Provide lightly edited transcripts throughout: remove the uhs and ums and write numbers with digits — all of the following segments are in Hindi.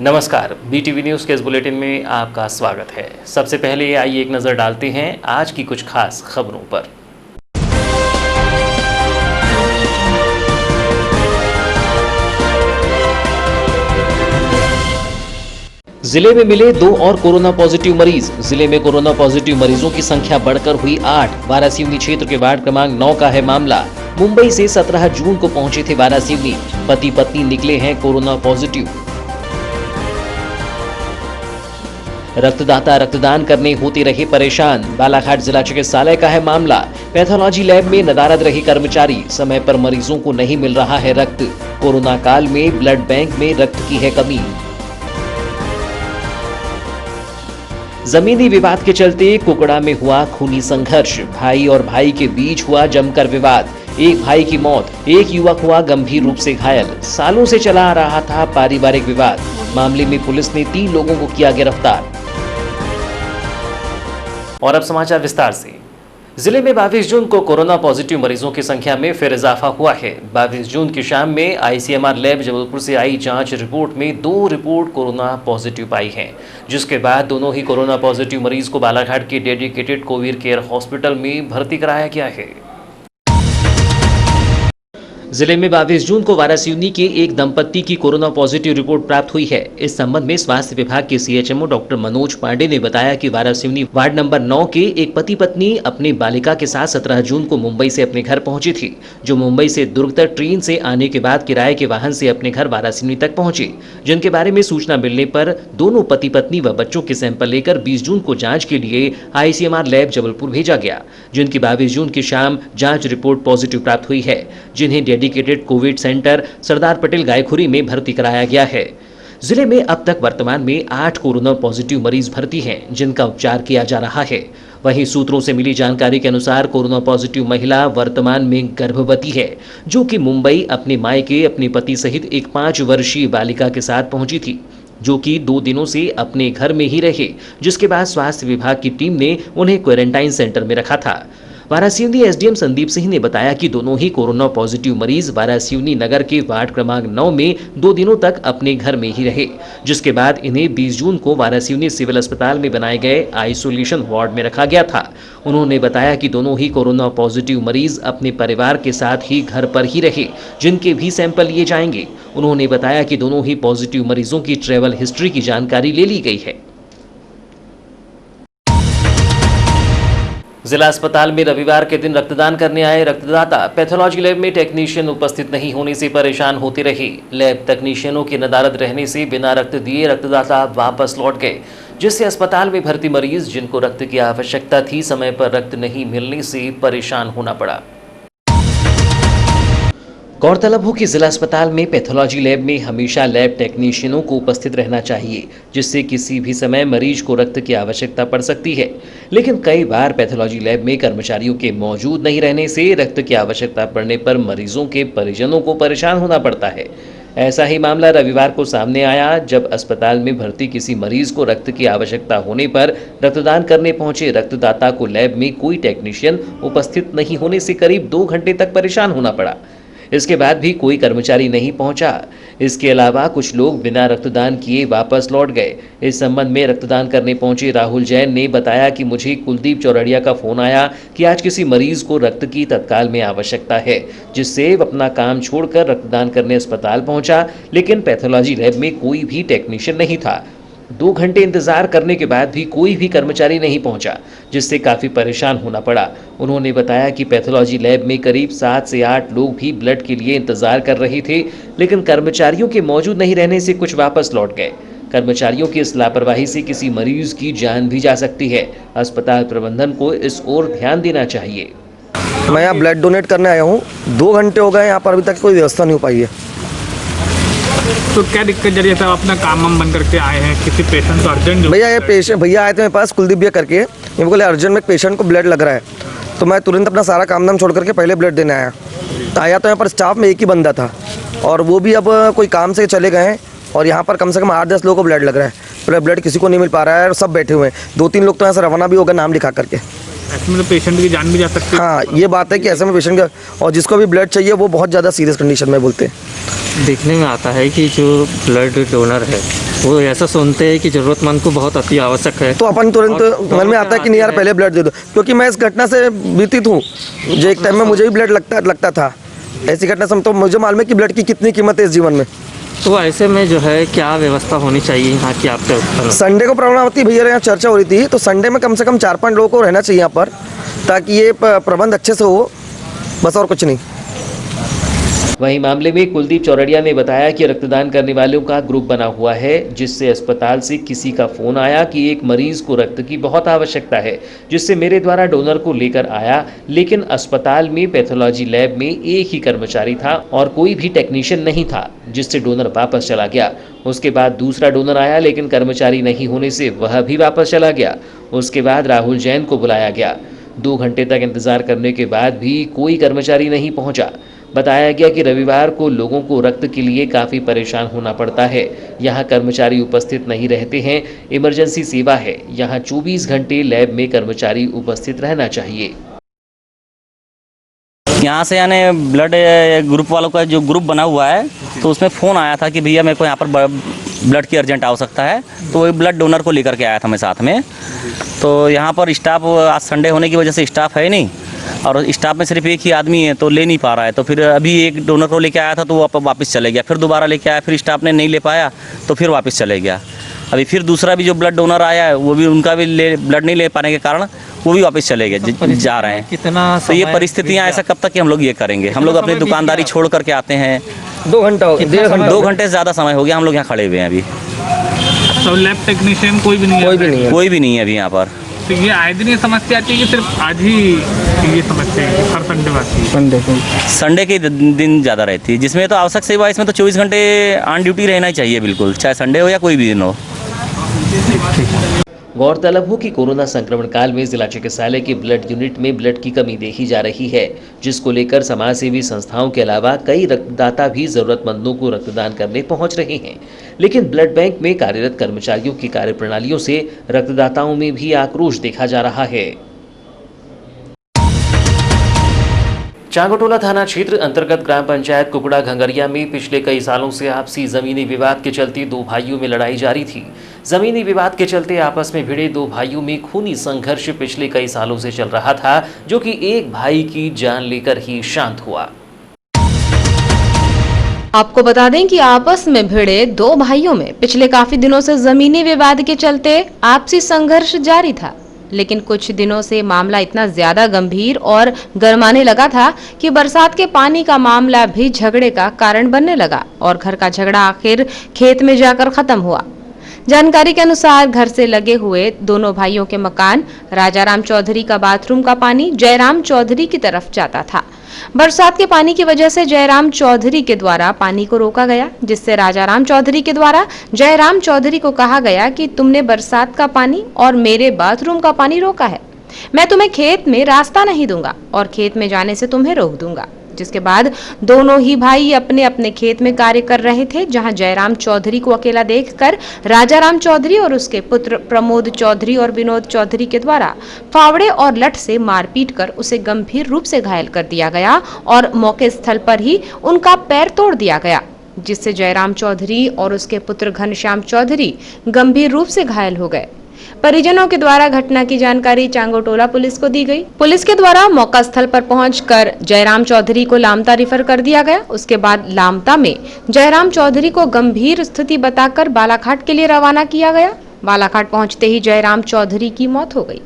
नमस्कार, BTV न्यूज़ के इस बुलेटिन में आपका स्वागत है। सबसे पहले आइए एक नज़र डालते हैं आज की कुछ खास खबरों पर। जिले में मिले 2 और कोरोना पॉजिटिव मरीज। जिले में कोरोना पॉजिटिव मरीजों की संख्या बढ़कर हुई 8। वारासिवनी क्षेत्र के वार्ड क्रमांक 9 का है मामला। मुंबई से 17 जून को पहुंचे थे वारासिवनी। पति पत्नी निकले हैं कोरोना पॉजिटिव। रक्तदाता रक्तदान करने होते रहे परेशान। बालाघाट जिला चिकित्सालय का है मामला। पैथोलॉजी लैब में नदारद रहे कर्मचारी। समय पर मरीजों को नहीं मिल रहा है रक्त। कोरोना काल में ब्लड बैंक में रक्त की है कमी। जमीनी विवाद के चलते कुकड़ा में हुआ खूनी संघर्ष। भाई और भाई के बीच हुआ जमकर विवाद। एक भाई की मौत, एक युवक हुआ गंभीर रूप से घायल। सालों से चला आ रहा था पारिवारिक विवाद। मामले में पुलिस ने 3 लोगों को किया गिरफ्तार। और अब समाचार विस्तार से। जिले में 22 जून को कोरोना पॉजिटिव मरीजों की संख्या में फिर इजाफा हुआ है। 22 जून की शाम में ICMR लैब जबलपुर से आई जांच रिपोर्ट में 2 रिपोर्ट कोरोना पॉजिटिव पाई हैं, जिसके बाद दोनों ही कोरोना पॉजिटिव मरीज को बालाघाट के डेडिकेटेड कोविड केयर हॉस्पिटल में भर्ती कराया गया है। जिले में 22 जून को वारासिवनी के एक दंपत्ति की कोरोना पॉजिटिव रिपोर्ट प्राप्त हुई है। इस संबंध में स्वास्थ्य विभाग के CHMO डॉक्टर मनोज पांडे ने बताया कि वारासिवनी वार्ड नंबर 9 के एक पति पत्नी अपनी बालिका के साथ 17 जून को मुंबई से अपने घर पहुंची थी, जो मुंबई से दुर्ग तक ट्रेन से आने के बाद किराए के वाहन से अपने घर वारासिवनी तक पहुंचे, जिनके बारे में सूचना मिलने पर दोनों पति पत्नी व बच्चों के सैंपल लेकर 20 जून को जाँच के लिए ICMR लैब जबलपुर भेजा गया, जिनकी 22 जून की शाम जाँच रिपोर्ट पॉजिटिव प्राप्त हुई है, जिन्हें dedicated Covid centre Sardar Patel Gaykhuri में भर्ती कराया गया है। जिले में अब तक वर्तमान में 8 कोरोना पॉजिटिव मरीज भर्ती हैं, जिनका उपचार किया जा रहा है। वहीं सूत्रों से मिली जानकारी के अनुसार कोरोना पॉजिटिव महिला वर्तमान में गर्भवती है, जो कि मुंबई अपने मायके अपने पति सहित एक 5 वर्षीय बालिका के साथ पहुंची थी, जो कि 2 दिनों से अपने घर में ही रहे, जिसके बाद स्वास्थ्य विभाग की टीम ने उन्हें क्वारंटाइन सेंटर में रखा था। वारासिवनी SDM संदीप सिंह ने बताया कि दोनों ही कोरोना पॉजिटिव मरीज वारासिवनी नगर के वार्ड क्रमांक 9 में 2 दिनों तक अपने घर में ही रहे, जिसके बाद इन्हें 20 जून को वारासिवनी सिविल अस्पताल में बनाए गए आइसोलेशन वार्ड में रखा गया था। उन्होंने बताया कि दोनों ही कोरोना पॉजिटिव मरीज अपने परिवार के साथ ही घर पर ही रहे, जिनके भी सैंपल लिए जाएंगे। उन्होंने बताया कि दोनों ही पॉजिटिव मरीजों की ट्रैवल हिस्ट्री की जानकारी ले ली गई है। जिला अस्पताल में रविवार के दिन रक्तदान करने आए रक्तदाता पैथोलॉजी लैब में टेक्नीशियन उपस्थित नहीं होने से परेशान होते रहे। लैब तकनीशियनों के नदारद रहने से बिना रक्त दिए रक्तदाता वापस लौट गए, जिससे अस्पताल में भर्ती मरीज जिनको रक्त की आवश्यकता थी, समय पर रक्त नहीं मिलने से परेशान होना पड़ा। गौरतलब हो कि जिला अस्पताल में पैथोलॉजी लैब में हमेशा लैब टेक्नीशियनों को उपस्थित रहना चाहिए, जिससे किसी भी समय मरीज को रक्त की आवश्यकता पड़ सकती है। लेकिन कई बार पैथोलॉजी लैब में कर्मचारियों के मौजूद नहीं रहने से रक्त की आवश्यकता पड़ने पर मरीजों के परिजनों को परेशान होना पड़ता है। ऐसा ही मामला रविवार को सामने आया, जब अस्पताल में भर्ती किसी मरीज को रक्त की आवश्यकता होने पर रक्तदान करने पहुंचे रक्तदाता को लैब में कोई टेक्नीशियन उपस्थित नहीं होने से करीब 2 घंटे तक परेशान होना पड़ा। इसके बाद भी कोई कर्मचारी नहीं पहुंचा। इसके अलावा कुछ लोग बिना रक्तदान किए वापस लौट गए। इस संबंध में रक्तदान करने पहुंचे राहुल जैन ने बताया कि मुझे कुलदीप चौरड़िया का फोन आया कि आज किसी मरीज को रक्त की तत्काल में आवश्यकता है, जिससे अपना काम छोड़कर रक्तदान करने अस्पताल पहुंचा, लेकिन पैथोलॉजी लैब में कोई भी टेक्नीशियन नहीं था। 2 घंटे इंतजार करने के बाद भी कोई भी कर्मचारी नहीं पहुंचा, जिससे काफी परेशान होना पड़ा। उन्होंने बताया कि पैथोलॉजी लैब में करीब 7 से 8 लोग भी ब्लड के लिए इंतजार कर रहे थे, लेकिन कर्मचारियों के मौजूद नहीं रहने से कुछ वापस लौट गए। कर्मचारियों की इस लापरवाही से किसी मरीज की जान भी जा सकती है। अस्पताल प्रबंधन को इस ओर ध्यान देना चाहिए। मैं यहाँ ब्लड डोनेट करने आया हूँ। 2 घंटे हो गए, यहाँ पर अभी तक कोई व्यवस्था नहीं हो पाई है। तो क्या दिक्कत जरिए साहब, अपना काम हम बंद करके आए हैं, किसी पेशेंट को अर्जेंट? भैया ये पेशेंट भैया आए थे मेरे पास, कुलदीप भैया करके, ये बोले अर्जेंट में एक पेशेंट को ब्लड लग रहा है, तो मैं तुरंत अपना सारा काम धाम छोड़ करके पहले ब्लड देने आया तो यहाँ पर स्टाफ में एक ही बंदा था, और वो भी अब कोई काम से चले गए हैं, और यहाँ पर कम से कम 8-10 लोगों को ब्लड लग रहा है। ब्लड किसी को नहीं मिल पा रहा है, और सब बैठे हुए हैं। 2-3 लोग तो यहाँ से रवाना भी हो गए नाम लिखा करके। ऐसे में तो पेशेंट की जान भी जा सकती है। हाँ, ये बात है कि ऐसे में पेशेंट का, और जिसको भी ब्लड चाहिए वो बहुत ज़्यादा सीरियस कंडीशन में बोलते हैं। देखने में आता है कि जो ब्लड डोनर है वो ऐसा सुनते हैं कि ज़रूरतमंद को बहुत अति आवश्यक है। तो अपन तुरंत मन में आता है कि नहीं यार पहले ब्लड दे दो, क्योंकि मैं इस घटना से व्यतीत हूँ। जो एक टाइम में मुझे भी ब्लड लगता था। ऐसी घटना से तो मुझे मालूम है कि ब्लड की कितनी कीमत है इस जीवन में। तो ऐसे में जो है क्या व्यवस्था होनी चाहिए यहाँ की आपके ऊपर? संडे को प्रॉब्लम भैया यहाँ चर्चा हो रही थी, तो संडे में कम से कम 4-5 लोगों को रहना चाहिए यहाँ पर, ताकि ये प्रबंध अच्छे से हो, बस और कुछ नहीं। वहीं मामले में कुलदीप चौरड़िया ने बताया कि रक्तदान करने वालों का ग्रुप बना हुआ है, जिससे अस्पताल से किसी का फोन आया कि एक मरीज को रक्त की बहुत आवश्यकता है, जिससे मेरे द्वारा डोनर को लेकर आया। लेकिन अस्पताल में पैथोलॉजी लैब में एक ही कर्मचारी था और कोई भी टेक्नीशियन नहीं था, जिससे डोनर वापस चला गया। उसके बाद दूसरा डोनर आया, लेकिन कर्मचारी नहीं होने से वह भी वापस चला गया। उसके बाद राहुल जैन को बुलाया गया। 2 घंटे तक इंतजार करने के बाद भी कोई कर्मचारी नहीं पहुंचा। बताया गया कि रविवार को लोगों को रक्त के लिए काफ़ी परेशान होना पड़ता है। यहाँ कर्मचारी उपस्थित नहीं रहते हैं। इमरजेंसी सेवा है, यहाँ 24 घंटे लैब में कर्मचारी उपस्थित रहना चाहिए। यहाँ से यानी ब्लड ग्रुप वालों का जो ग्रुप बना हुआ है, तो उसमें फ़ोन आया था कि भैया मेरे को यहाँ पर ब्लड की अर्जेंट आवश्यकता है। तो वही ब्लड डोनर को लेकर के आया था मैं साथ में। तो यहाँ पर स्टाफ आज संडे होने की वजह से स्टाफ है नहीं, और स्टाफ में सिर्फ एक ही आदमी है, तो ले नहीं पा रहा है। तो फिर अभी एक डोनर को लेके आया था, तो वो वापस चले गया। फिर दोबारा लेके आया, फिर स्टाफ ने नहीं ले पाया, तो फिर वापस चले गया। अभी फिर दूसरा भी जो ब्लड डोनर आया है, वो भी उनका भी ब्लड नहीं ले पाने के कारण वो भी वापस चले गए, जा रहे हैं। कितना तो ये परिस्थितियाँ ऐसा कब तक कि हम लोग ये करेंगे? हम लोग अपनी दुकानदारी छोड़ करके आते हैं। 2 घंटा हो गया, 2 घंटे से ज़्यादा समय हो गया हम लोग यहाँ खड़े हुए हैं। अभी तो लैब टेक्नीशियन कोई भी नहीं है? कोई भी नहीं है अभी यहाँ पर। तो ये आए दिन ये समस्या आती है कि सिर्फ आज ही ये समस्या है, हर संडे आती है? संडे के दिन ज़्यादा रहती है, जिसमें तो आवश्यक सेवा, इसमें तो 24 घंटे ऑन ड्यूटी रहना ही चाहिए बिल्कुल, चाहे संडे हो या कोई भी दिन हो। गौरतलब हो कि कोरोना संक्रमण काल में जिला चिकित्सालय के ब्लड यूनिट में ब्लड की कमी देखी जा रही है, जिसको लेकर समाजसेवी संस्थाओं के अलावा कई रक्तदाता भी जरूरतमंदों को रक्तदान करने पहुंच रहे हैं। लेकिन ब्लड बैंक में कार्यरत कर्मचारियों की कार्यप्रणालियों से रक्तदाताओं में भी आक्रोश देखा जा रहा है। चांगोटोला थाना क्षेत्र अंतर्गत ग्राम पंचायत कुकड़ा घंगरिया में पिछले कई सालों से आपसी जमीनी विवाद के चलते 2 भाइयों में लड़ाई जारी थी। जमीनी विवाद के चलते आपस में भिड़े 2 भाइयों में खूनी संघर्ष पिछले कई सालों से चल रहा था, जो कि एक भाई की जान लेकर ही शांत हुआ। आपको बता दें कि आपस में भिड़े 2 भाइयों में पिछले काफी दिनों से जमीनी विवाद के चलते आपसी संघर्ष जारी था, लेकिन कुछ दिनों से मामला इतना ज्यादा गंभीर और गरमाने लगा था कि बरसात के पानी का मामला भी झगड़े का कारण बनने लगा और घर का झगड़ा आखिर खेत में जाकर खत्म हुआ। जानकारी के अनुसार घर से लगे हुए दोनों भाइयों के मकान राजाराम चौधरी का बाथरूम का पानी जयराम चौधरी की तरफ जाता था। बरसात के पानी की वजह से जयराम चौधरी के द्वारा पानी को रोका गया, जिससे राजाराम चौधरी के द्वारा जयराम चौधरी को कहा गया कि तुमने बरसात का पानी और मेरे बाथरूम का पानी रोका है, मैं तुम्हें खेत में रास्ता नहीं दूंगा और खेत में जाने से तुम्हें रोक दूंगा। जिसके बाद दोनों ही भाई अपने अपने खेत में कार्य कर रहे थे, जहां जयराम चौधरी को अकेला देखकर राजाराम चौधरी और उसके पुत्र प्रमोद चौधरी और विनोद चौधरी के द्वारा फावड़े और लठ से मारपीट कर उसे गंभीर रूप से घायल कर दिया गया और मौके स्थल पर ही उनका पैर तोड़ दिया गया, जिससे जयराम चौधरी और उसके पुत्र घनश्याम चौधरी गंभीर रूप से घायल हो गए। परिजनों के द्वारा घटना की जानकारी चांगोटोला पुलिस को दी गई। पुलिस के द्वारा मौका स्थल पर पहुंचकर जयराम चौधरी को लामता रिफर कर दिया गया। उसके बाद लामता में जयराम चौधरी को गंभीर स्थिति बताकर बालाघाट के लिए रवाना किया गया। बालाघाट पहुंचते ही जयराम चौधरी की मौत हो गई।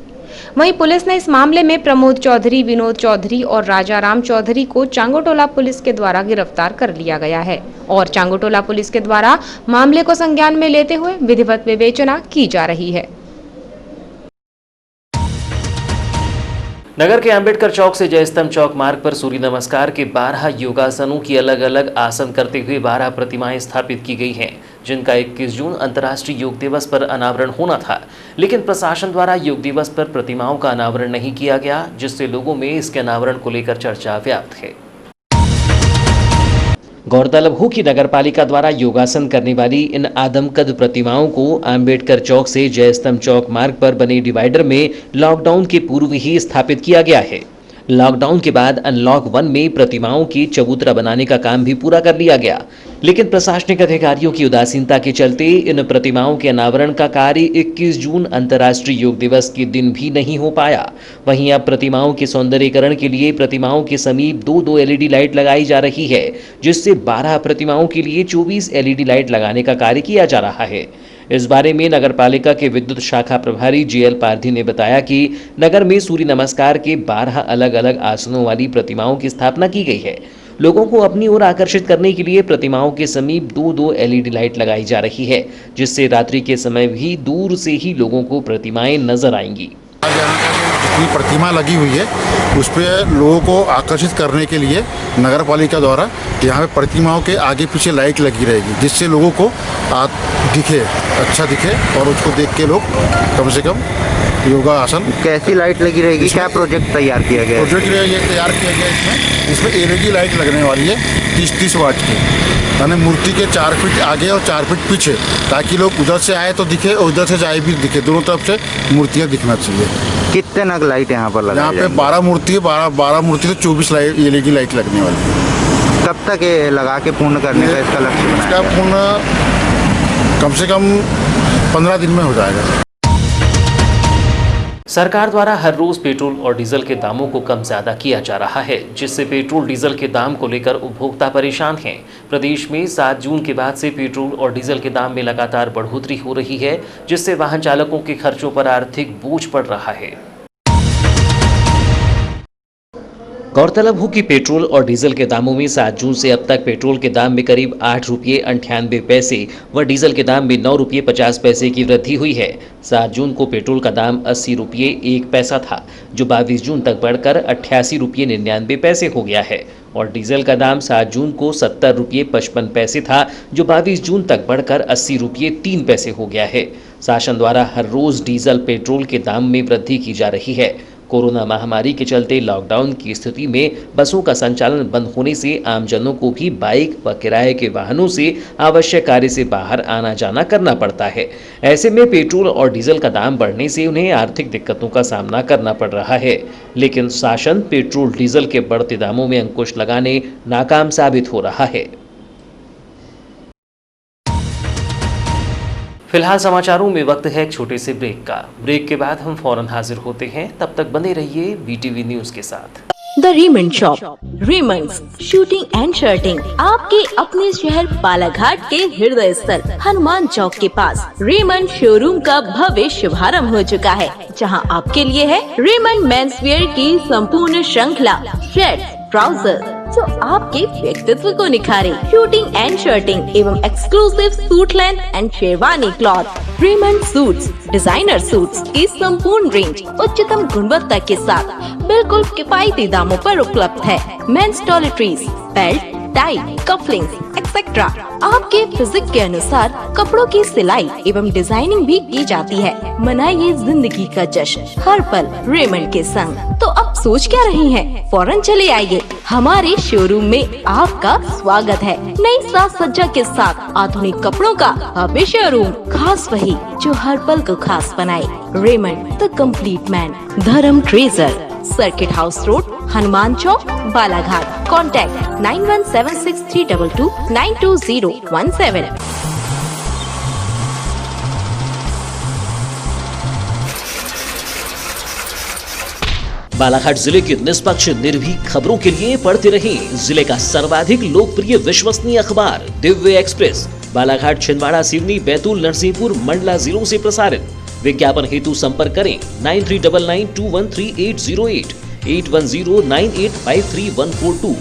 वहीं पुलिस ने इस मामले में प्रमोद चौधरी, विनोद चौधरी और राजाराम चौधरी को चांगोटोला पुलिस के द्वारा गिरफ्तार कर लिया गया है और चांगोटोला पुलिस के द्वारा मामले को संज्ञान में लेते हुए विधिवत विवेचना की जा रही है। नगर के अंबेडकर चौक से जयस्तंभ चौक मार्ग पर सूर्य नमस्कार के 12 योगासनों की अलग अलग आसन करते हुए 12 प्रतिमाएं स्थापित की गई हैं, जिनका 21 जून अंतर्राष्ट्रीय योग दिवस पर अनावरण होना था, लेकिन प्रशासन द्वारा योग दिवस पर प्रतिमाओं का अनावरण नहीं किया गया, जिससे लोगों में इसके अनावरण को लेकर चर्चा व्याप्त है। गौरतलब हो कि नगरपालिका द्वारा योगासन करने वाली इन आदमकद प्रतिमाओं को अंबेडकर चौक से जयस्तंभ चौक मार्ग पर बने डिवाइडर में लॉकडाउन के पूर्व ही स्थापित किया गया है। लॉकडाउन के बाद अनलॉक 1 में प्रतिमाओं की चबूतरा बनाने का काम भी पूरा कर लिया गया, लेकिन प्रशासनिक अधिकारियों की उदासीनता के चलते इन प्रतिमाओं के अनावरण का कार्य 21 जून अंतर्राष्ट्रीय योग दिवस के दिन भी नहीं हो पाया। वहीं अब प्रतिमाओं के सौंदर्यीकरण के लिए प्रतिमाओं के समीप 2-2 एलईडी लाइट लगाई जा रही है, जिससे 12 प्रतिमाओं के लिए 24 एलईडी लाइट लगाने का कार्य किया जा रहा है। इस बारे में नगरपालिका के विद्युत शाखा प्रभारी जेएल पारधी ने बताया कि नगर में सूर्य नमस्कार के 12 अलग-अलग आसनों वाली प्रतिमाओं की स्थापना की गई है। लोगों को अपनी ओर आकर्षित करने के लिए प्रतिमाओं के समीप 2-2 एलईडी लाइट लगाई जा रही है, जिससे रात्रि के समय भी दूर से ही लोगों को प्रतिमाएं नजर आएंगी। जितनी प्रतिमा लगी हुई है उस पर लोगों को आकर्षित करने के लिए नगर पालिका द्वारा यहाँ पे प्रतिमाओं के आगे पीछे लाइट लगी रहेगी, जिससे लोगों को दिखे, अच्छा दिखे और उसको देख के लोग कम से कम योगा आसन। कैसी लाइट लगी रहेगी, क्या प्रोजेक्ट तैयार किया गया है? प्रोजेक्ट ये तैयार किया गया इसमें एलईडी लाइट लगने वाली है 30-30 वाट की, यानी मूर्ति के 4 फीट आगे और 4 फीट पीछे, ताकि लोग उधर से आए तो दिखे और उधर से जाए भी दिखे, दोनों तरफ से मूर्तियाँ दिखना चाहिए। कितने नग लाइट यहाँ पर लगा? यहाँ पे 12 मूर्ति है, 12 मूर्ति से 24 लाइट एलईडी लाइट लगने वाली है। कब तक ये लगा के पूर्ण करने का इसका लक्ष्य बनाया? इसका पूर्ण कम से कम 15 दिन में हो जाएगा। सरकार द्वारा हर रोज पेट्रोल और डीजल के दामों को कम ज्यादा किया जा रहा है, जिससे पेट्रोल डीजल के दाम को लेकर उपभोक्ता परेशान हैं। प्रदेश में 7 जून के बाद से पेट्रोल और डीजल के दाम में लगातार बढ़ोतरी हो रही है, जिससे वाहन चालकों के खर्चों पर आर्थिक बोझ पड़ रहा है। गौरतलब हो कि पेट्रोल और डीजल के दामों में 7 जून से अब तक पेट्रोल के दाम में करीब 8 रुपये 98 पैसे व डीजल के दाम में 9 रुपये 50 पैसे की वृद्धि हुई है। 7 जून को पेट्रोल का दाम 80 रुपये 1 पैसा था, जो 22 जून तक बढ़कर 88 रुपये 99 पैसे हो गया है, और डीजल का दाम 7 जून को 70 रुपये 55 पैसे था, जो 22 जून तक बढ़कर 80 रुपये 3 पैसे हो गया है। शासन द्वारा हर रोज डीजल पेट्रोल के दाम में वृद्धि की जा रही है। कोरोना महामारी के चलते लॉकडाउन की स्थिति में बसों का संचालन बंद होने से आमजनों को भी बाइक व किराए के वाहनों से आवश्यक कार्य से बाहर आना जाना करना पड़ता है। ऐसे में पेट्रोल और डीजल का दाम बढ़ने से उन्हें आर्थिक दिक्कतों का सामना करना पड़ रहा है, लेकिन शासन पेट्रोल डीजल के बढ़ते दामों में अंकुश लगाने नाकाम साबित हो रहा है। फिलहाल समाचारों में वक्त है एक छोटे से ब्रेक का। ब्रेक के बाद हम फौरन हाजिर होते हैं, तब तक बने रहिए बीटीवी न्यूज के साथ। The Raymond shop, Raymond's shooting and shirting, आपके अपने शहर बालाघाट के हृदय स्थल हनुमान चौक के पास रेमंड शोरूम का भव्य शुभारंभ हो चुका है, जहां आपके लिए है रेमंड मेंस वेयर की संपूर्ण श्रृंखला, शर्ट, ट्राउजर जो आपके व्यक्तित्व को निखारे, शूटिंग एंड शर्टिंग एवं exclusive suit length and sherwani cloth, Raymond suits, designer suits की संपूर्ण रेंज उच्चतम गुणवत्ता के साथ बिल्कुल किफायती दामों पर उपलब्ध है। Men's toiletries, belt, tie, cufflinks etcetera आपके फिजिक के अनुसार कपड़ों की सिलाई एवं डिजाइनिंग भी की जाती है। मनाइए जिंदगी का जश्न हर पल रेमंड के संग। तो अब सोच क्या रही हैं? फौरन चले आइए, हमारे शोरूम में आपका स्वागत है। नई साज सज्जा के साथ आधुनिक कपड़ों का भव्य शोरूम, खास वही जो हर पल को खास बनाए। Raymond the complete man, Dharam treasure, circuit house road, Hanuman chowk, Balaghat. Contact 917632292017। Balaghat जिले की निष्पक्ष निर्भीक खबरों के लिए पढ़ते रहें जिले का सर्वाधिक लोकप्रिय विश्वसनीय अखबार दिव्य एक्सप्रेस। बालाघाट, छिंदवाड़ा, सिवनी, बैतूल, नरसिंहपुर, मंडला जिलों से प्रसारित। विज्ञापन हेतु संपर्क करें 9399213808, 8109853142।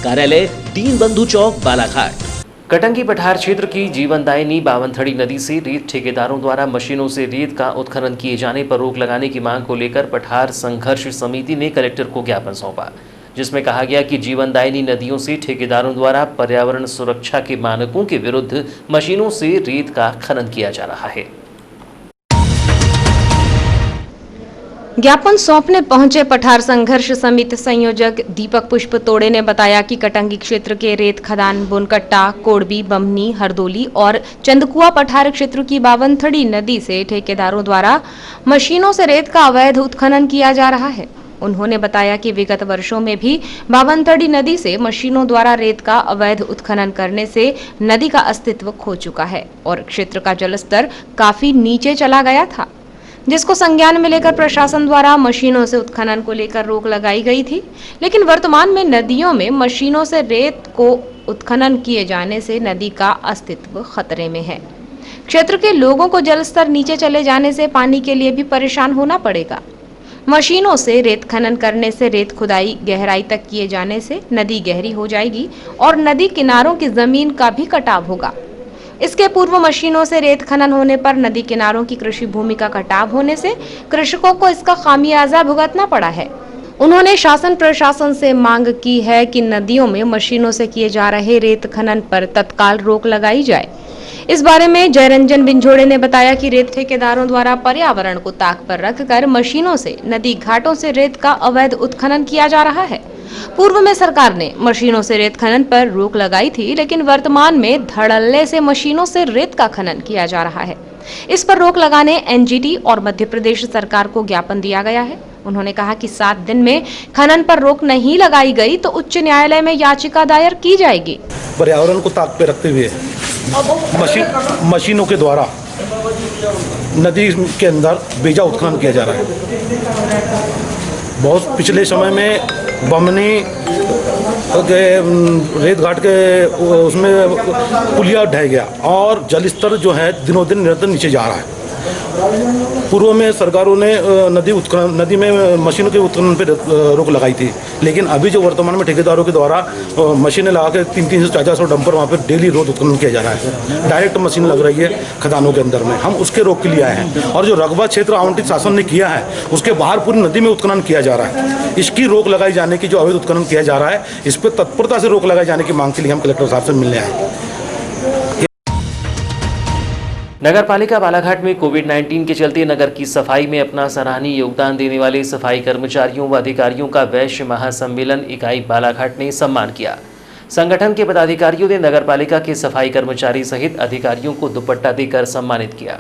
कार्यालय दीनबंधु चौक, बालाघाट। कटंगी पठार क्षेत्र की जीवनदायिनी बावनथड़ी नदी से रेत ठेकेदारों द्वारा मशीनों से रेत का उत्खनन किए जाने पर रोक लगाने की मांग को लेकर पठार संघर्ष समिति ने कलेक्टर को ज्ञापन सौंपा, जिसमें कहा गया कि जीवनदायिनी नदियों से ठेकेदारों द्वारा पर्यावरण सुरक्षा के मानकों के विरुद्ध मशीनों से रेत का खनन किया जा रहा है। ज्ञापन सौंपने पहुंचे पठार संघर्ष समिति संयोजक दीपक पुष्प तोड़े ने बताया कि कटंगी क्षेत्र के रेत खदान बुनकट्टा, कोड़बी, बमनी, हरदोली और चंदकुआ पठार क्षेत्र की बावनथड़ी नदी से ठेकेदारों द्वारा मशीनों से रेत का अवैध उत्खनन किया जा रहा है। उन्होंने बताया कि विगत वर्षों में भी बावनथड़ी नदी से मशीनों द्वारा रेत का अवैध उत्खनन करने से नदी का अस्तित्व खो चुका है और क्षेत्र का जलस्तर काफी नीचे चला गया था, जिसको संज्ञान में लेकर प्रशासन द्वारा मशीनों से उत्खनन को लेकर रोक लगाई गई थी। लेकिन वर्तमान में नदियों में मशीनों से रेत को उत्खनन किए जाने से नदी का अस्तित्व खतरे में है। क्षेत्र के लोगों को जलस्तर नीचे चले जाने से पानी के लिए भी परेशान होना पड़ेगा। मशीनों से रेत खनन करने से रेत खुदाई गहराई तक किए जाने से नदी गहरी हो जाएगी और नदी किनारों की जमीन का भी कटाव होगा। इसके पूर्व मशीनों से रेत खनन होने पर नदी किनारों की कृषि भूमि का कटाव होने से कृषकों को इसका खामियाजा भुगतना पड़ा है। उन्होंने शासन प्रशासन से मांग की है कि नदियों में मशीनों से किए जा रहे रेत खनन पर तत्काल रोक लगाई जाए। इस बारे में जयरंजन बिंझोड़े ने बताया कि रेत ठेकेदारों द्वारा पर्यावरण को ताक पर रखकर मशीनों से नदी घाटों से रेत का अवैध उत्खनन किया जा रहा है। पूर्व में सरकार ने मशीनों से रेत खनन पर रोक लगाई थी, लेकिन वर्तमान में धड़ल्ले से मशीनों से रेत का खनन किया जा रहा है। इस पर रोक लगाने एनजीटी और मध्य प्रदेश सरकार को ज्ञापन दिया गया है। उन्होंने कहा कि 7 दिन में खनन पर रोक नहीं लगाई गई तो उच्च न्यायालय में याचिका दायर की जाएगी। पर्यावरण को ताक पे रखते हुए मशीनों के द्वारा नदी के अंदर बेजा उत्खनन किया जा रहा है। बहुत पिछले समय में बमनी के रेत घाट के उसमें पुलिया ढह गया और जलस्तर जो है दिनों दिन निरंतर नीचे जा रहा है। पूर्व में सरकारों ने नदी में मशीनों के उत्खनन पर रोक लगाई थी, लेकिन अभी जो वर्तमान में ठेकेदारों के द्वारा मशीनें लगा के 300-400 डंपर वहाँ पर डेली रोज उत्खनन किया जा रहा है। डायरेक्ट मशीन लग रही है खदानों के अंदर में। हम उसके रोक के लिए आए हैं और जो रकबा क्षेत्र आवंटित शासन ने किया है उसके बाहर पूरी नदी में उत्खनन किया जा रहा है। इसकी रोक लगाई जाने की, जो अवैध उत्खनन किया जा रहा है, इस पर तत्परता से रोक लगाए जाने की मांग के लिए हम कलेक्टर साहब से मिलने आए। नगरपालिका बालाघाट में कोविड-19 के चलते नगर की सफाई में अपना सराहनीय योगदान देने वाले सफाई कर्मचारियों व अधिकारियों का वैश्य महासम्मेलन इकाई बालाघाट ने सम्मान किया। संगठन के पदाधिकारियों ने नगरपालिका के सफाई कर्मचारी सहित अधिकारियों को दुपट्टा देकर सम्मानित किया।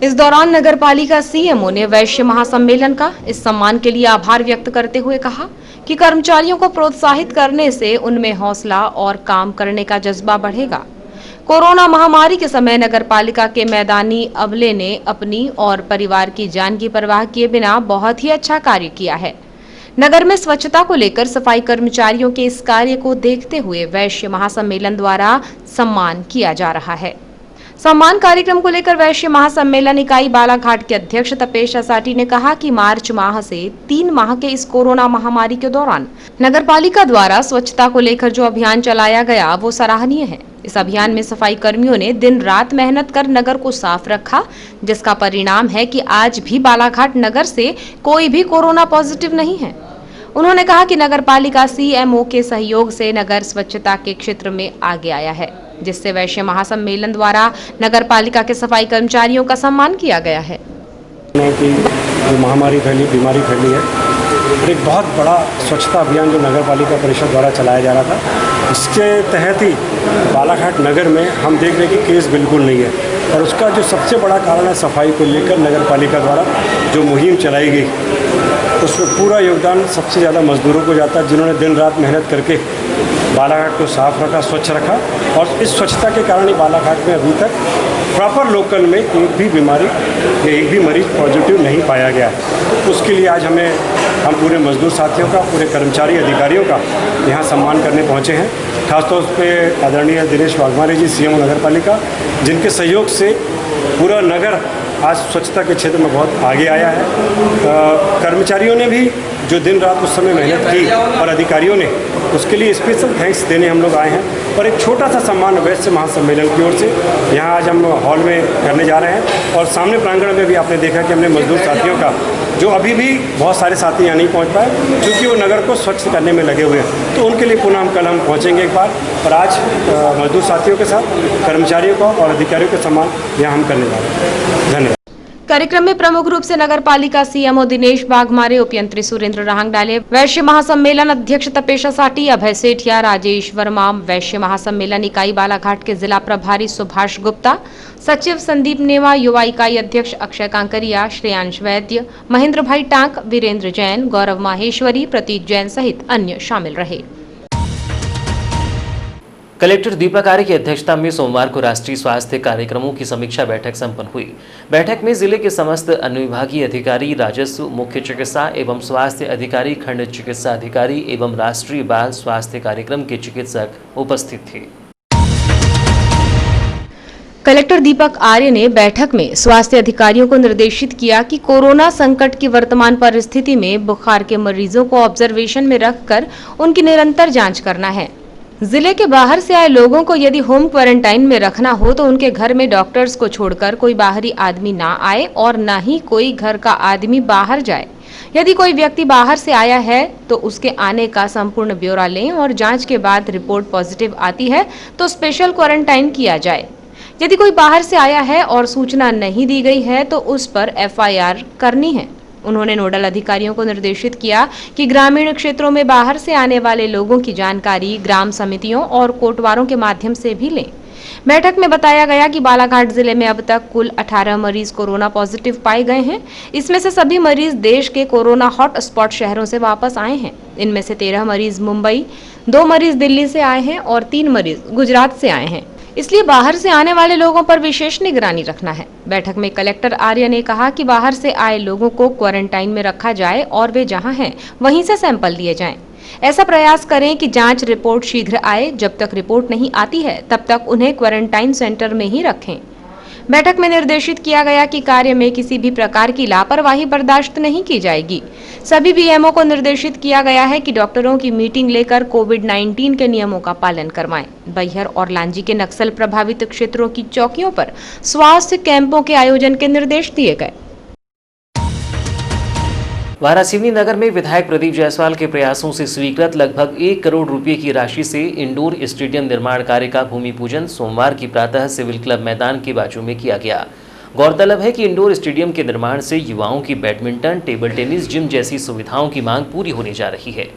इस दौरान नगरपालिका सीएमओ ने वैश्य महासम्मेलन का इस सम्मान के लिए आभार व्यक्त करते हुए कहा कि कर्मचारियों को प्रोत्साहित करने से उनमें हौसला और काम करने का जज्बा बढ़ेगा। कोरोना महामारी के समय नगरपालिका के मैदानी अमले ने अपनी और परिवार की जान की परवाह किए बिना बहुत ही अच्छा कार्य किया है। नगर में स्वच्छता को लेकर सफाई कर्मचारियों के इस कार्य को देखते हुए वैश्य महासम्मेलन द्वारा सम्मान किया जा रहा है। सम्मान कार्यक्रम को लेकर वैश्य महासम्मेलन इकाई बालाघाट के अध्यक्ष तपेश असाटी ने कहा कि मार्च माह से 3 माह के इस कोरोना महामारी के दौरान नगरपालिका द्वारा स्वच्छता को लेकर जो अभियान चलाया गया वो सराहनीय है। इस अभियान में सफाई कर्मियों ने दिन रात मेहनत कर नगर को साफ रखा, जिसका परिणाम है कि आज भी बालाघाट नगर से कोई भी कोरोना पॉजिटिव नहीं है। उन्होंने कहा कि नगरपालिका सीएमओ के सहयोग से नगर स्वच्छता के क्षेत्र में आगे आया है, जिससे वैश्य महासम्मेलन द्वारा नगरपालिका के सफाई कर्मचारियों का सम्मान किया गया है। की जो महामारी फैली, बीमारी फैली है, एक बहुत बड़ा स्वच्छता अभियान जो नगरपालिका परिषद द्वारा चलाया जा रहा था, इसके तहत ही बालाघाट नगर में हम देख रहे हैं कि केस बिल्कुल नहीं है और उसका जो सबसे बड़ा कारण है सफाई को लेकर नगरपालिका द्वारा जो मुहिम चलाई गई, उसमें पूरा योगदान सबसे ज़्यादा मजदूरों को जाता है, जिन्होंने दिन रात मेहनत करके बालाघाट को साफ रखा, स्वच्छ रखा और इस स्वच्छता के कारण ही बालाघाट में अभी तक प्रॉपर लोकल में एक भी बीमारी या एक भी मरीज पॉजिटिव नहीं पाया गया है। उसके लिए आज हम पूरे मजदूर साथियों का, पूरे कर्मचारी अधिकारियों का यहाँ सम्मान करने पहुँचे हैं। खासतौर पर आदरणीय दिनेश वाघमारे जी, सीएमओ नगरपालिका, जिनके सहयोग से पूरा नगर आज स्वच्छता के क्षेत्र में बहुत आगे आया है। कर्मचारियों ने भी जो दिन रात उस समय मेहनत की और अधिकारियों ने, उसके लिए स्पेशल थैंक्स देने हम लोग आए हैं और एक छोटा सा सम्मान वैश्य महासम्मेलन की ओर से यहाँ आज हम हॉल में करने जा रहे हैं। और सामने प्रांगण में भी आपने देखा कि हमने मजदूर साथियों का, जो अभी भी बहुत सारे साथी यहाँ नहीं पहुँच पाए क्योंकि वो नगर को स्वच्छ करने में लगे हुए हैं, तो उनके लिए पुनः हम पहुँचेंगे एक बार। और आज मजदूर साथियों के साथ कर्मचारियों का और अधिकारियों का सम्मान यहाँ हम करने जा रहे हैं। धन्यवाद। कार्यक्रम में प्रमुख रूप से नगर पालिका सीएमओ दिनेश बाघमारे, उपयंत्री सुरेंद्र राहंगडाले, वैश्य महासम्मेलन अध्यक्ष तपेशा साटी, अभय सेठिया, राजेश वर्मा, वैश्य महासम्मेलन इकाई बालाघाट के जिला प्रभारी सुभाष गुप्ता, सचिव संदीप नेवा, युवा इकाई अध्यक्ष अक्षय कांकरिया, श्रेयांश वैद्य, महेंद्र भाई टांक, वीरेंद्र जैन, गौरव माहेश्वरी, प्रतीक जैन सहित अन्य शामिल रहे। कलेक्टर दीपक आर्य की अध्यक्षता में सोमवार को राष्ट्रीय स्वास्थ्य कार्यक्रमों की समीक्षा बैठक संपन्न हुई। बैठक में जिले के समस्त अनुविभागीय अधिकारी, राजस्व, मुख्य चिकित्सा एवं स्वास्थ्य अधिकारी, खंड चिकित्सा अधिकारी एवं राष्ट्रीय बाल स्वास्थ्य कार्यक्रम के चिकित्सक उपस्थित थे। कलेक्टर दीपक आर्य ने बैठक में स्वास्थ्य अधिकारियों को निर्देशित किया कि कोरोना संकट की वर्तमान परिस्थिति में बुखार के मरीजों को ऑब्जर्वेशन में रखकर उनकी निरंतर जांच करना है। जिले के बाहर से आए लोगों को यदि होम क्वारंटाइन में रखना हो तो उनके घर में डॉक्टर्स को छोड़कर कोई बाहरी आदमी ना आए और न ही कोई घर का आदमी बाहर जाए। यदि कोई व्यक्ति बाहर से आया है तो उसके आने का संपूर्ण ब्यौरा लें और जांच के बाद रिपोर्ट पॉजिटिव आती है तो स्पेशल क्वारंटाइन किया जाए। यदि कोई बाहर से आया है और सूचना नहीं दी गई है तो उस पर FIR करनी है। उन्होंने नोडल अधिकारियों को निर्देशित किया कि ग्रामीण क्षेत्रों में बाहर से आने वाले लोगों की जानकारी ग्राम समितियों और कोटवारों के माध्यम से भी लें। बैठक में बताया गया कि बालाघाट जिले में अब तक कुल 18 मरीज कोरोना पॉजिटिव पाए गए हैं। इसमें से सभी मरीज देश के कोरोना हॉट स्पॉट शहरों से वापस आए हैं। इनमें से 13 मरीज मुंबई, 2 मरीज दिल्ली से आए हैं और 3 मरीज गुजरात से आए हैं। इसलिए बाहर से आने वाले लोगों पर विशेष निगरानी रखना है। बैठक में कलेक्टर आर्य ने कहा कि बाहर से आए लोगों को क्वारंटाइन में रखा जाए और वे जहां हैं वहीं से सैंपल लिए जाएं। ऐसा प्रयास करें कि जांच रिपोर्ट शीघ्र आए। जब तक रिपोर्ट नहीं आती है तब तक उन्हें क्वारंटाइन सेंटर में ही रखें। बैठक में निर्देशित किया गया कि कार्य में किसी भी प्रकार की लापरवाही बर्दाश्त नहीं की जाएगी। सभी BMO को निर्देशित किया गया है कि डॉक्टरों की मीटिंग लेकर कोविड-19 के नियमों का पालन करवाएं। बैहर और लांजी के नक्सल प्रभावित क्षेत्रों की चौकियों पर स्वास्थ्य कैंपों के आयोजन के निर्देश दिए गए। वारासिवनी नगर में विधायक प्रदीप जायसवाल के प्रयासों से स्वीकृत लगभग 1 करोड़ रुपए की राशि से इंडोर स्टेडियम निर्माण कार्य का भूमि पूजन सोमवार की प्रातः सिविल क्लब मैदान के बाजू में किया गया। गौरतलब है कि इंडोर स्टेडियम के निर्माण से युवाओं की बैडमिंटन, टेबल टेनिस, जिम जैसी सुविधाओं की मांग पूरी होने जा रही है।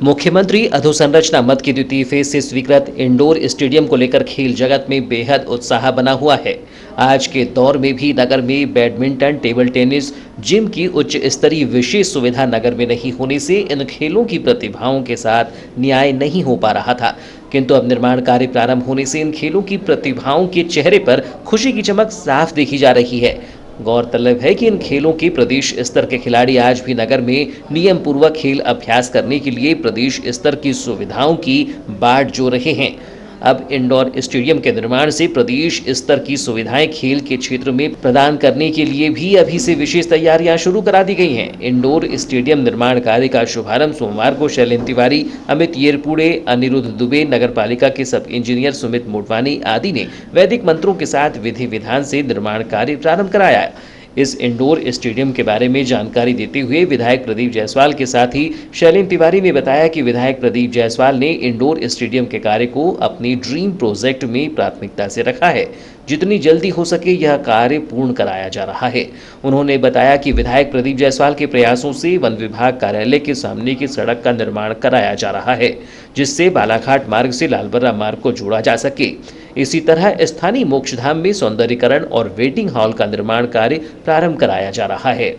मुख्यमंत्री अधोसंरचना मद की द्वितीय फेज से स्वीकृत इंडोर स्टेडियम को लेकर खेल जगत में बेहद उत्साह बना हुआ है। आज के दौर में भी नगर में बैडमिंटन, टेबल टेनिस, जिम की उच्च स्तरीय विशेष सुविधा नगर में नहीं होने से इन खेलों की प्रतिभाओं के साथ न्याय नहीं हो पा रहा था, किंतु अब निर्माण कार्य प्रारंभ होने से इन खेलों की प्रतिभाओं के चेहरे पर खुशी की चमक साफ देखी जा रही है। गौरतलब है कि इन खेलों के प्रदेश स्तर के खिलाड़ी आज भी नगर में नियम पूर्वक खेल अभ्यास करने के लिए प्रदेश स्तर की सुविधाओं की बाट जो रहे हैं। अब इंडोर स्टेडियम के निर्माण से प्रदेश स्तर की सुविधाएं खेल के क्षेत्र में प्रदान करने के लिए भी अभी से विशेष तैयारियां शुरू करा दी गई हैं। इंडोर स्टेडियम निर्माण कार्य का शुभारंभ सोमवार को शैलेंद्र तिवारी, अमित येरपुड़े, अनिरुद्ध दुबे, नगर पालिका के सब इंजीनियर सुमित मोटवानी आदि ने वैदिक मंत्रों के साथ विधि विधान से निर्माण कार्य प्रारंभ कराया। इस इंडोर स्टेडियम के बारे में जानकारी देते हुए विधायक प्रदीप जायसवाल के साथ ही शैलेंद्र तिवारी ने बताया कि विधायक प्रदीप जायसवाल ने इंडोर स्टेडियम के कार्य को अपनी ड्रीम प्रोजेक्ट में प्राथमिकता से रखा है। जितनी जल्दी हो सके यह कार्य पूर्ण कराया जा रहा है। उन्होंने बताया कि विधायक प्रदीप जायसवाल के प्रयासों से वन विभाग कार्यालय के सामने की सड़क का निर्माण कराया जा रहा है, जिससे बालाघाट मार्ग से लालबर्रा मार्ग को जोड़ा जा सके। इसी तरह स्थानीय मोक्षधाम में सौंदर्यीकरण और वेटिंग हॉल का निर्माण कार्य प्रारंभ कराया जा रहा है।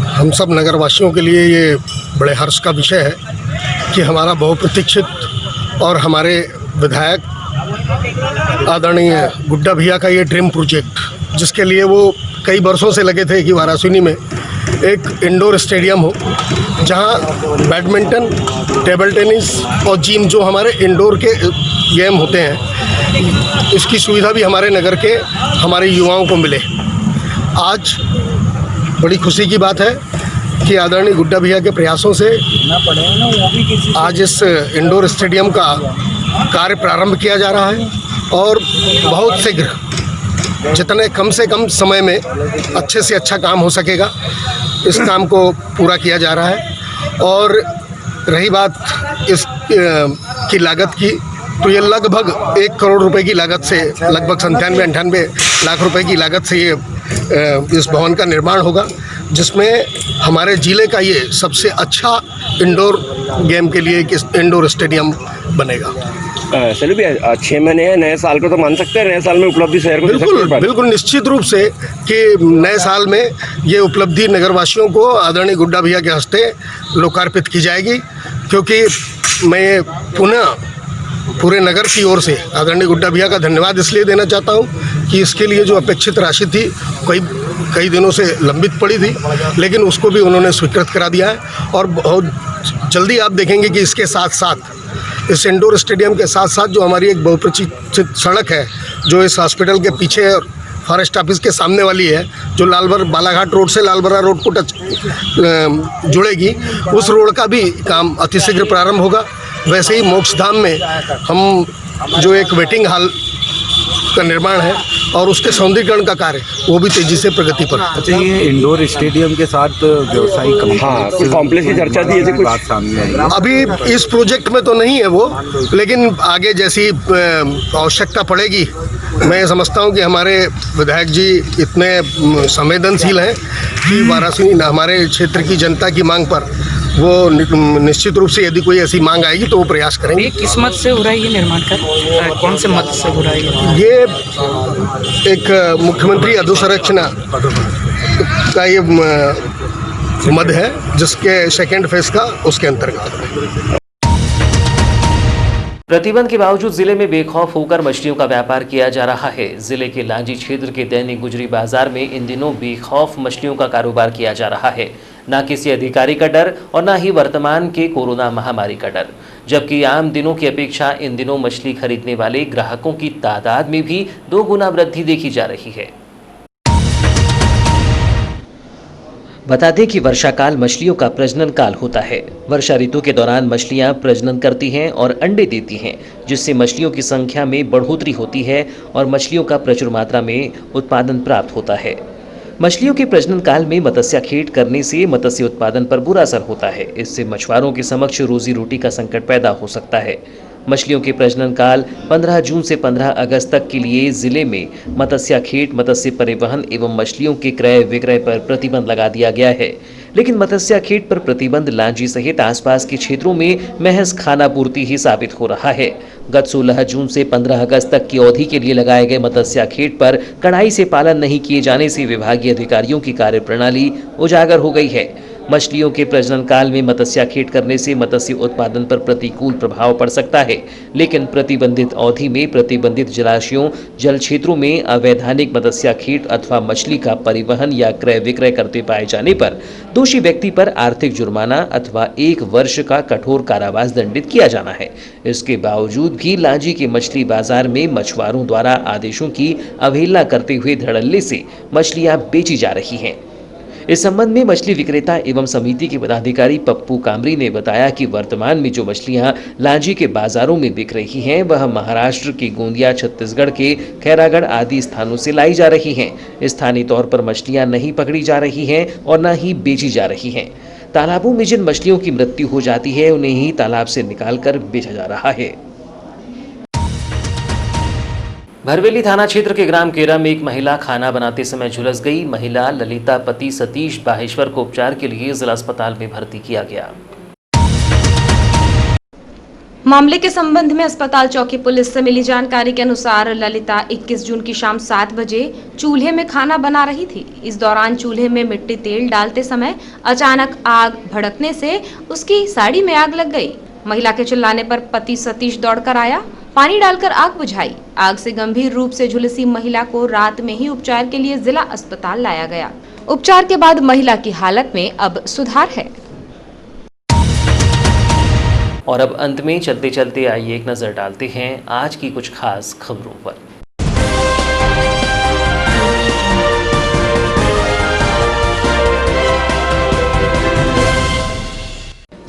हम सब नगरवासियों के लिए ये बड़े हर्ष का विषय है कि हमारा बहुप्रतीक्षित और हमारे विधायक आदरणीय गुड्डा भैया का ये ड्रीम प्रोजेक्ट, जिसके लिए वो कई वर्षों से लगे थे कि वारासिवनी में एक इंडोर स्टेडियम हो जहां बैडमिंटन, टेबल टेनिस और जिम जो हमारे इंडोर के गेम होते हैं, इसकी सुविधा भी हमारे नगर के हमारे युवाओं को मिले। आज बड़ी खुशी की बात है कि आदरणीय गुड्डा भैया के प्रयासों से आज इस इंडोर स्टेडियम का कार्य प्रारंभ किया जा रहा है और बहुत शीघ्र जितने कम से कम समय में अच्छे से अच्छा काम हो सकेगा, इस काम को पूरा किया जा रहा है। और रही बात इस की लागत की, तो ये लगभग 1 करोड़ रुपए की लागत से, लगभग 97-98 लाख रुपए की लागत से ये इस भवन का निर्माण होगा, जिसमें हमारे ज़िले का ये सबसे अच्छा इंडोर गेम के लिए एक इंडोर स्टेडियम बनेगा। चलिए भैया, 6 महीने हैं, नए साल को तो मान सकते हैं, नए साल में उपलब्धि शहर को दे सकते हैं? बिल्कुल बिल्कुल, निश्चित रूप से कि नए साल में ये उपलब्धि नगरवासियों को आदरणीय गुड्डा भैया के हस्ते लोकार्पित की जाएगी, क्योंकि मैं पुनः पूरे नगर की ओर से आदरणीय गुड्डा भैया का धन्यवाद इसलिए देना चाहता हूँ कि इसके लिए जो अपेक्षित राशि थी कई दिनों से लंबित पड़ी थी, लेकिन उसको भी उन्होंने स्वीकृत करा दिया है। और बहुत जल्दी आप देखेंगे कि इसके साथ साथ, इस इंडोर स्टेडियम के साथ साथ जो हमारी एक बहुप्रचलित सड़क है जो इस हॉस्पिटल के पीछे फॉरेस्ट ऑफिस के सामने वाली है, जो बालाघाट रोड से लालबरा रोड को जुड़ेगी, उस रोड का भी काम अतिशीघ्र प्रारंभ होगा। वैसे ही मोक्षधाम में हम जो एक वेटिंग हॉल का निर्माण है और उसके सौंदर्यीकरण का कार्य वो भी तेजी से प्रगति पर। अच्छा, ये इंडोर स्टेडियम के साथ व्यवसायिक कॉम्प्लेक्स की चर्चा थी, ऐसे कुछ बात सामने आई? अभी इस प्रोजेक्ट में तो नहीं है वो, लेकिन आगे जैसी आवश्यकता पड़ेगी, मैं समझता हूँ कि हमारे विधायक जी इतने संवेदनशील हैं कि वाराणसी हमारे क्षेत्र की जनता की मांग पर वो निश्चित रूप से यदि कोई ऐसी मांग आएगी तो वो प्रयास करेंगे। ये किस मत से हो रहा है ये निर्माण का, कौन से मत से हो रहा है ये? एक मुख्यमंत्री अधोसंरचना का ये मद है, जिसके सेकेंड फेज का उसके अंतर्गत। प्रतिबंध के बावजूद जिले में बेखौफ होकर मछलियों का व्यापार किया जा रहा है। जिले के लांजी क्षेत्र के दैनिक गुजरी बाजार में इन दिनों बेखौफ मछलियों का कारोबार किया जा रहा है। न किसी अधिकारी का डर और न ही वर्तमान के कोरोना महामारी का डर, जबकि आम दिनों की अपेक्षा इन दिनों मछली खरीदने वाले ग्राहकों की तादाद में भी 2 गुना वृद्धि देखी जा रही है। बता दें कि वर्षा काल मछलियों का प्रजनन काल होता है। वर्षा ऋतु के दौरान मछलियां प्रजनन करती हैं और अंडे देती हैं, जिससे मछलियों की संख्या में बढ़ोतरी होती है और मछलियों का प्रचुर मात्रा में उत्पादन प्राप्त होता है। मछलियों के प्रजनन काल में मत्स्य खेत करने से मत्स्य उत्पादन पर बुरा असर होता है। इससे मछुआरों के समक्ष रोजी रोटी का संकट पैदा हो सकता है। मछलियों के प्रजनन काल 15 जून से 15 अगस्त तक के लिए जिले में मत्स्य खेत, मत्स्य परिवहन एवं मछलियों के क्रय विक्रय पर प्रतिबंध लगा दिया गया है। लेकिन मत्स्य खेत पर प्रतिबंध लांजी सहित आसपास के क्षेत्रों में महज खानापूर्ति ही साबित हो रहा है। गत 16 जून से 15 अगस्त तक की अवधि के लिए लगाए गए मत्स्य खेत पर कड़ाई से पालन नहीं किए जाने से विभागीय अधिकारियों की कार्यप्रणाली उजागर हो गई है। मछलियों के प्रजनन काल में मत्स्य खेत करने से मत्स्य उत्पादन पर प्रतिकूल प्रभाव पड़ सकता है, लेकिन प्रतिबंधित अवधि में प्रतिबंधित जलाशयों, जल क्षेत्रों में अवैधानिक मत्स्य खेत अथवा मछली का परिवहन या क्रय विक्रय करते पाए जाने पर दोषी व्यक्ति पर आर्थिक जुर्माना अथवा 1 वर्ष का कठोर कारावास दंडित किया जाना है। इसके बावजूद भी लांजी के मछली बाजार में मछुआरों द्वारा आदेशों की अवहेलना करते हुए धड़ल्ले से मछलियां बेची जा रही हैं। इस संबंध में मछली विक्रेता एवं समिति के पदाधिकारी पप्पू कामरी ने बताया कि वर्तमान में जो मछलियां लांजी के बाजारों में बिक रही हैं वह महाराष्ट्र के गोंदिया, छत्तीसगढ़ के खैरागढ़ आदि स्थानों से लाई जा रही हैं। स्थानीय तौर पर मछलियां नहीं पकड़ी जा रही हैं और न ही बेची जा रही हैं। तालाबों में जिन मछलियों की मृत्यु हो जाती है उन्हें ही तालाब से निकालकर बेचा जा रहा है। भरवेली थाना क्षेत्र के ग्राम केरा में एक महिला खाना बनाते समय झुलस गई। महिला ललिता पति सतीश बाहेश्वर को उपचार के लिए जिला अस्पताल में भर्ती किया गया। मामले के संबंध में अस्पताल चौकी पुलिस से मिली जानकारी के अनुसार ललिता 21 जून की शाम 7 बजे चूल्हे में खाना बना रही थी। इस दौरान चूल्हे में मिट्टी तेल डालते समय अचानक आग भड़कने से उसकी साड़ी में आग लग गई। महिला के चिल्लाने पर पति सतीश दौड़कर आया, पानी डालकर आग बुझाई। आग से गंभीर रूप से झुलसी महिला को रात में ही उपचार के लिए जिला अस्पताल लाया गया। उपचार के बाद महिला की हालत में अब सुधार है। और अब अंत में चलते चलते आइए एक नजर डालते हैं आज की कुछ खास खबरों पर।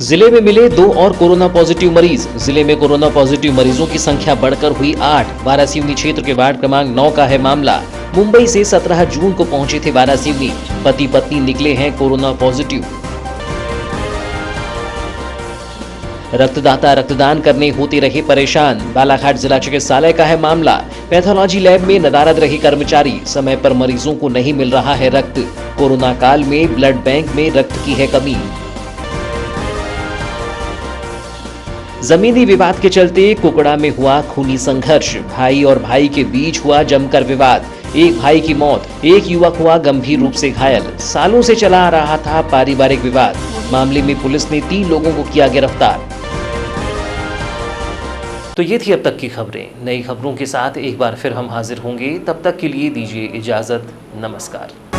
जिले में मिले 2 और कोरोना पॉजिटिव मरीज। जिले में कोरोना पॉजिटिव मरीजों की संख्या बढ़कर हुई 8। वारासिवनी क्षेत्र के वार्ड क्रमांक 9 का है मामला। मुंबई से 17 जून को पहुंचे थे वारासिवनी। पति पत्नी निकले हैं कोरोना पॉजिटिव। रक्तदाता रक्तदान करने होते रहे परेशान। बालाघाट जिला चिकित्सालय का है मामला। पैथोलॉजी लैब में नदारद रहे कर्मचारी। समय पर मरीजों को नहीं मिल रहा है रक्त। कोरोना काल में ब्लड बैंक में रक्त की है कमी। जमीनी विवाद के चलते कुकड़ा में हुआ खूनी संघर्ष। भाई और भाई के बीच हुआ जमकर विवाद। एक भाई की मौत, एक युवक हुआ गंभीर रूप से घायल। सालों से चला आ रहा था पारिवारिक विवाद। मामले में पुलिस ने 3 लोगों को किया गिरफ्तार। तो ये थी अब तक की खबरें। नई खबरों के साथ एक बार फिर हम हाजिर होंगे। तब तक के लिए दीजिए इजाजत। नमस्कार।